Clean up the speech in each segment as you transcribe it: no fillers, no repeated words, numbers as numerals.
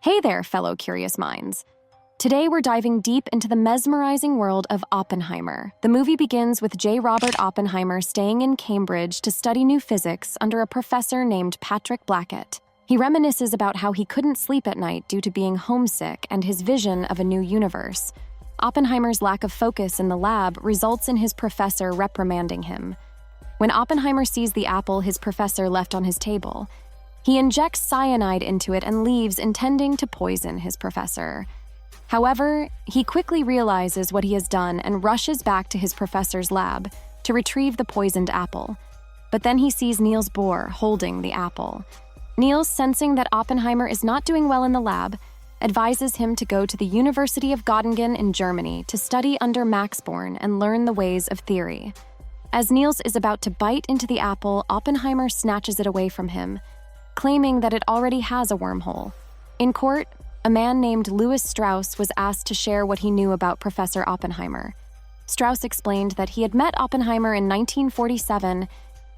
Hey there, fellow curious minds. Today we're diving deep into the mesmerizing world of Oppenheimer. The movie begins with J. Robert Oppenheimer staying in Cambridge to study new physics under a professor named Patrick Blackett. He reminisces about how he couldn't sleep at night due to being homesick and his vision of a new universe. Oppenheimer's lack of focus in the lab results in his professor reprimanding him. When Oppenheimer sees the apple his professor left on his table, he injects cyanide into it and leaves, intending to poison his professor. However, he quickly realizes what he has done and rushes back to his professor's lab to retrieve the poisoned apple. But then he sees Niels Bohr holding the apple. Niels, sensing that Oppenheimer is not doing well in the lab, advises him to go to the University of Göttingen in Germany to study under Max Born and learn the ways of theory. As Niels is about to bite into the apple, Oppenheimer snatches it away from him, claiming that it already has a wormhole. In court, a man named Louis Strauss was asked to share what he knew about Professor Oppenheimer. Strauss explained that he had met Oppenheimer in 1947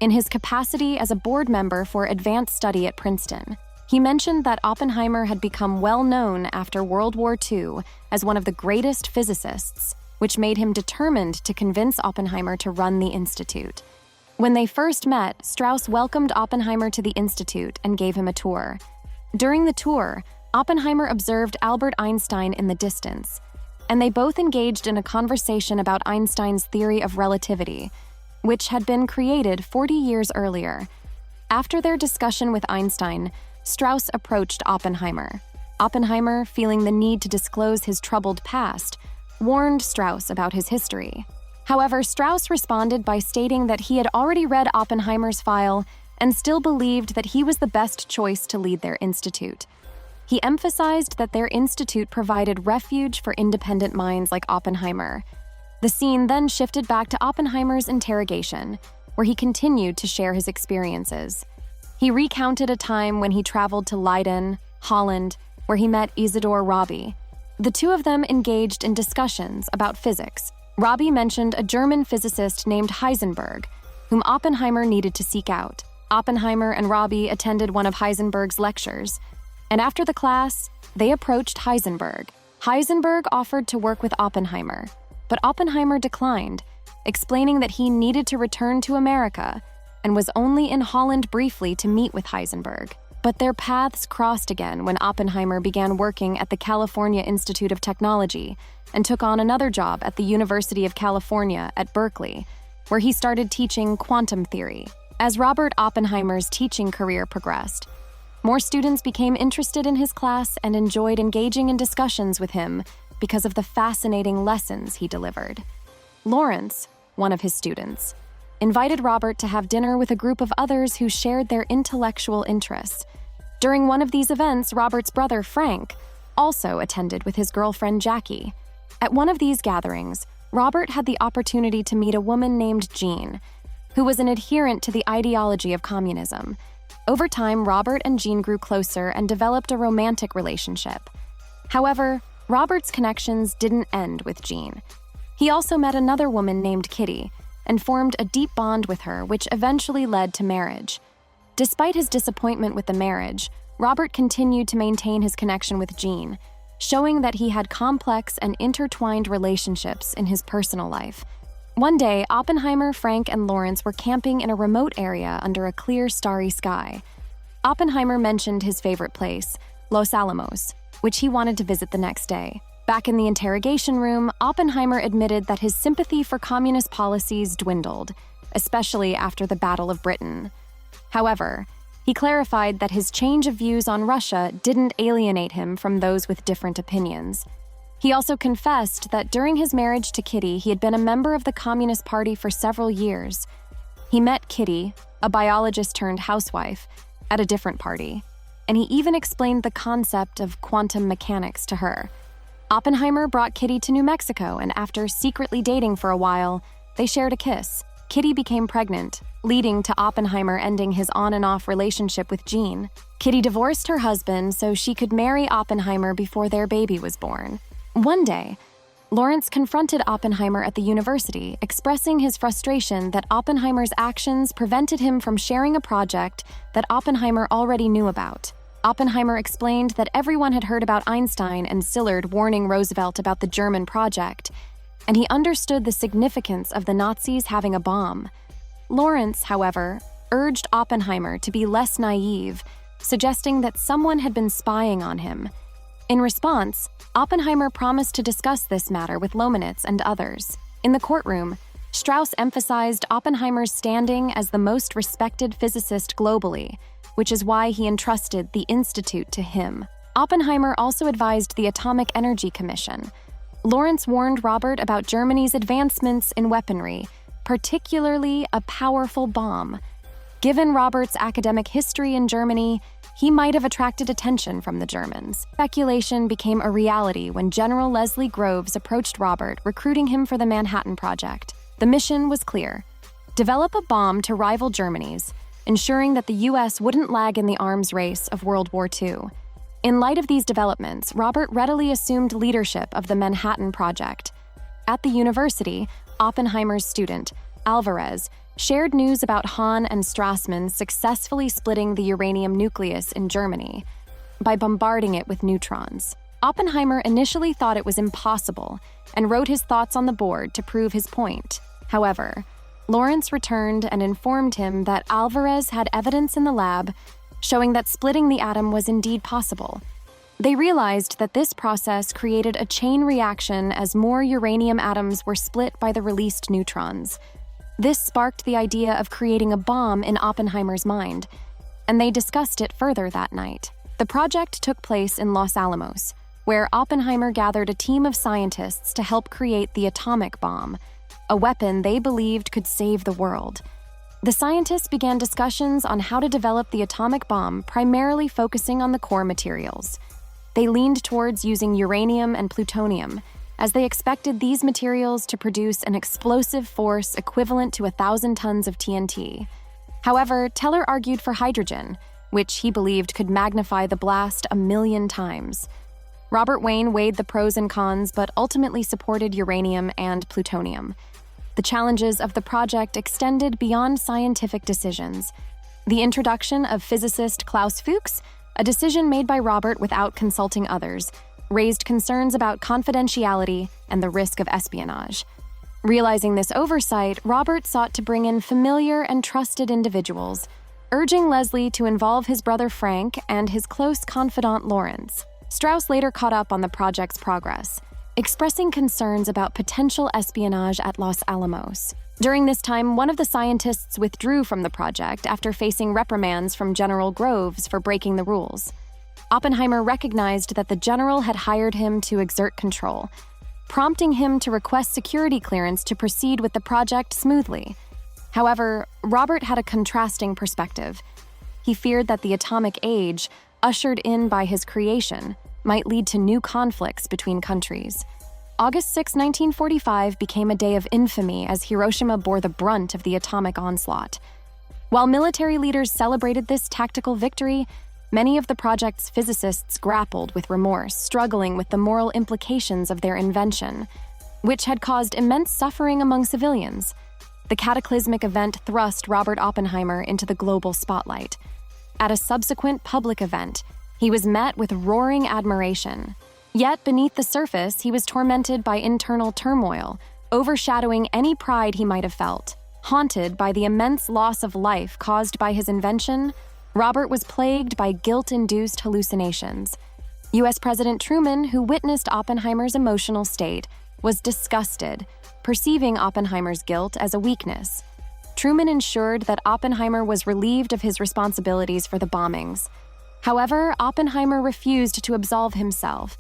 in his capacity as a board member for advanced study at Princeton. He mentioned that Oppenheimer had become well known after World War II as one of the greatest physicists, which made him determined to convince Oppenheimer to run the institute. When they first met, Strauss welcomed Oppenheimer to the institute and gave him a tour. During the tour, Oppenheimer observed Albert Einstein in the distance, and they both engaged in a conversation about Einstein's theory of relativity, which had been created 40 years earlier. After their discussion with Einstein, Strauss approached Oppenheimer. Oppenheimer, feeling the need to disclose his troubled past, warned Strauss about his history. However, Strauss responded by stating that he had already read Oppenheimer's file and still believed that he was the best choice to lead their institute. He emphasized that their institute provided refuge for independent minds like Oppenheimer. The scene then shifted back to Oppenheimer's interrogation, where he continued to share his experiences. He recounted a time when he traveled to Leiden, Holland, where he met Isidor Rabi. The two of them engaged in discussions about physics. Rabi mentioned a German physicist named Heisenberg, whom Oppenheimer needed to seek out. Oppenheimer and Rabi attended one of Heisenberg's lectures, and after the class, they approached Heisenberg. Heisenberg offered to work with Oppenheimer, but Oppenheimer declined, explaining that he needed to return to America and was only in Holland briefly to meet with Heisenberg. But their paths crossed again when Oppenheimer began working at the California Institute of Technology and took on another job at the University of California at Berkeley, where he started teaching quantum theory. As Robert Oppenheimer's teaching career progressed, more students became interested in his class and enjoyed engaging in discussions with him because of the fascinating lessons he delivered. Lawrence, one of his students, invited Robert to have dinner with a group of others who shared their intellectual interests. During one of these events, Robert's brother, Frank, also attended with his girlfriend, Jackie. At one of these gatherings, Robert had the opportunity to meet a woman named Jean, who was an adherent to the ideology of communism. Over time, Robert and Jean grew closer and developed a romantic relationship. However, Robert's connections didn't end with Jean. He also met another woman named Kitty and formed a deep bond with her, which eventually led to marriage. Despite his disappointment with the marriage, Robert continued to maintain his connection with Jean, showing that he had complex and intertwined relationships in his personal life. One day, Oppenheimer, Frank, and Lawrence were camping in a remote area under a clear, starry sky. Oppenheimer mentioned his favorite place, Los Alamos, which he wanted to visit the next day. Back in the interrogation room, Oppenheimer admitted that his sympathy for communist policies dwindled, especially after the Battle of Britain. However, he clarified that his change of views on Russia didn't alienate him from those with different opinions. He also confessed that during his marriage to Kitty, he had been a member of the Communist Party for several years. He met Kitty, a biologist turned housewife, at a different party, and he even explained the concept of quantum mechanics to her. Oppenheimer brought Kitty to New Mexico, and after secretly dating for a while, they shared a kiss. Kitty became pregnant, leading to Oppenheimer ending his on-and-off relationship with Jean. Kitty divorced her husband so she could marry Oppenheimer before their baby was born. One day, Lawrence confronted Oppenheimer at the university, expressing his frustration that Oppenheimer's actions prevented him from sharing a project that Oppenheimer already knew about. Oppenheimer explained that everyone had heard about Einstein and Szilard warning Roosevelt about the German project, and he understood the significance of the Nazis having a bomb. Lawrence, however, urged Oppenheimer to be less naive, suggesting that someone had been spying on him. In response, Oppenheimer promised to discuss this matter with Lomenitz and others. In the courtroom, Strauss emphasized Oppenheimer's standing as the most respected physicist globally, which is why he entrusted the Institute to him. Oppenheimer also advised the Atomic Energy Commission. Lawrence warned Robert about Germany's advancements in weaponry, particularly a powerful bomb. Given Robert's academic history in Germany, he might have attracted attention from the Germans. Speculation became a reality when General Leslie Groves approached Robert, recruiting him for the Manhattan Project. The mission was clear: develop a bomb to rival Germany's, ensuring that the U.S. wouldn't lag in the arms race of World War II. In light of these developments, Robert readily assumed leadership of the Manhattan Project. At the university, Oppenheimer's student, Alvarez, shared news about Hahn and Strassmann successfully splitting the uranium nucleus in Germany by bombarding it with neutrons. Oppenheimer initially thought it was impossible and wrote his thoughts on the board to prove his point. However, Lawrence returned and informed him that Alvarez had evidence in the lab showing that splitting the atom was indeed possible. They realized that this process created a chain reaction as more uranium atoms were split by the released neutrons. This sparked the idea of creating a bomb in Oppenheimer's mind, and they discussed it further that night. The project took place in Los Alamos, where Oppenheimer gathered a team of scientists to help create the atomic bomb, a weapon they believed could save the world. The scientists began discussions on how to develop the atomic bomb, primarily focusing on the core materials. They leaned towards using uranium and plutonium, as they expected these materials to produce an explosive force equivalent to 1,000 tons of TNT. However, Teller argued for hydrogen, which he believed could magnify the blast 1,000,000 times. Robert Wayne weighed the pros and cons, but ultimately supported uranium and plutonium. The challenges of the project extended beyond scientific decisions. The introduction of physicist Klaus Fuchs, a decision made by Robert without consulting others, raised concerns about confidentiality and the risk of espionage. Realizing this oversight, Robert sought to bring in familiar and trusted individuals, urging Leslie to involve his brother Frank and his close confidant Lawrence. Strauss later caught up on the project's progress, expressing concerns about potential espionage at Los Alamos. During this time, one of the scientists withdrew from the project after facing reprimands from General Groves for breaking the rules. Oppenheimer recognized that the general had hired him to exert control, prompting him to request security clearance to proceed with the project smoothly. However, Robert had a contrasting perspective. He feared that the atomic age, ushered in by his creation, might lead to new conflicts between countries. August 6, 1945 became a day of infamy as Hiroshima bore the brunt of the atomic onslaught. While military leaders celebrated this tactical victory, many of the project's physicists grappled with remorse, struggling with the moral implications of their invention, which had caused immense suffering among civilians. The cataclysmic event thrust Robert Oppenheimer into the global spotlight. At a subsequent public event, he was met with roaring admiration. Yet beneath the surface, he was tormented by internal turmoil, overshadowing any pride he might have felt. Haunted by the immense loss of life caused by his invention, Robert was plagued by guilt-induced hallucinations. U.S. President Truman, who witnessed Oppenheimer's emotional state, was disgusted, perceiving Oppenheimer's guilt as a weakness. Truman ensured that Oppenheimer was relieved of his responsibilities for the bombings. However, Oppenheimer refused to absolve himself.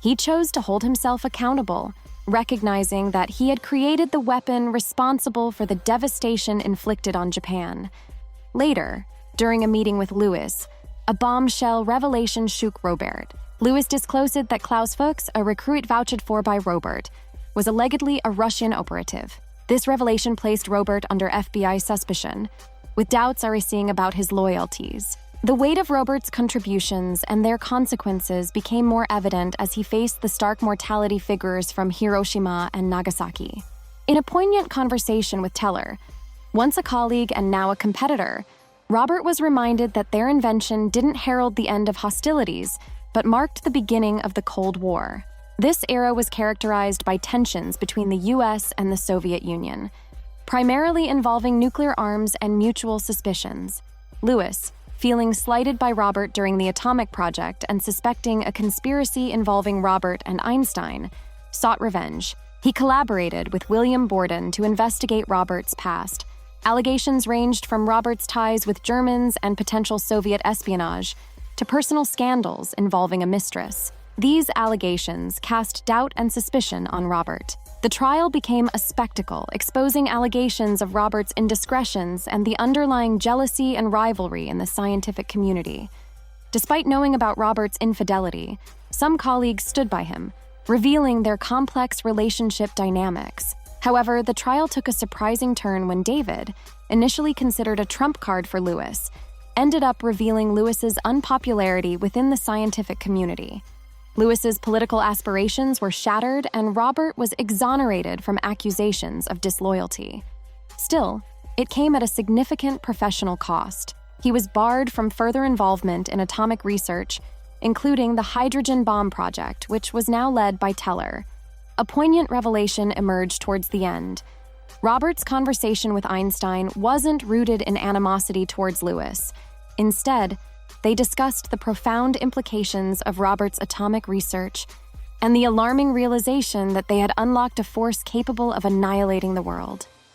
He chose to hold himself accountable, recognizing that he had created the weapon responsible for the devastation inflicted on Japan. Later, during a meeting with Lewis, a bombshell revelation shook Robert. Lewis disclosed that Klaus Fuchs, a recruit vouched for by Robert, was allegedly a Russian operative. This revelation placed Robert under FBI suspicion, with doubts arising about his loyalties. The weight of Robert's contributions and their consequences became more evident as he faced the stark mortality figures from Hiroshima and Nagasaki. In a poignant conversation with Teller, once a colleague and now a competitor, Robert was reminded that their invention didn't herald the end of hostilities, but marked the beginning of the Cold War. This era was characterized by tensions between the US and the Soviet Union, primarily involving nuclear arms and mutual suspicions. Lewis, feeling slighted by Robert during the atomic project and suspecting a conspiracy involving Robert and Einstein, sought revenge. He collaborated with William Borden to investigate Robert's past. Allegations ranged from Robert's ties with Germans and potential Soviet espionage to personal scandals involving a mistress. These allegations cast doubt and suspicion on Robert. The trial became a spectacle, exposing allegations of Robert's indiscretions and the underlying jealousy and rivalry in the scientific community. Despite knowing about Robert's infidelity, some colleagues stood by him, revealing their complex relationship dynamics. However, the trial took a surprising turn when David, initially considered a trump card for Lewis, ended up revealing Lewis's unpopularity within the scientific community. Lewis's political aspirations were shattered, and Robert was exonerated from accusations of disloyalty. Still, it came at a significant professional cost. He was barred from further involvement in atomic research, including the hydrogen bomb project, which was now led by Teller. A poignant revelation emerged towards the end. Robert's conversation with Einstein wasn't rooted in animosity towards Lewis. Instead, they discussed the profound implications of Robert's atomic research and the alarming realization that they had unlocked a force capable of annihilating the world.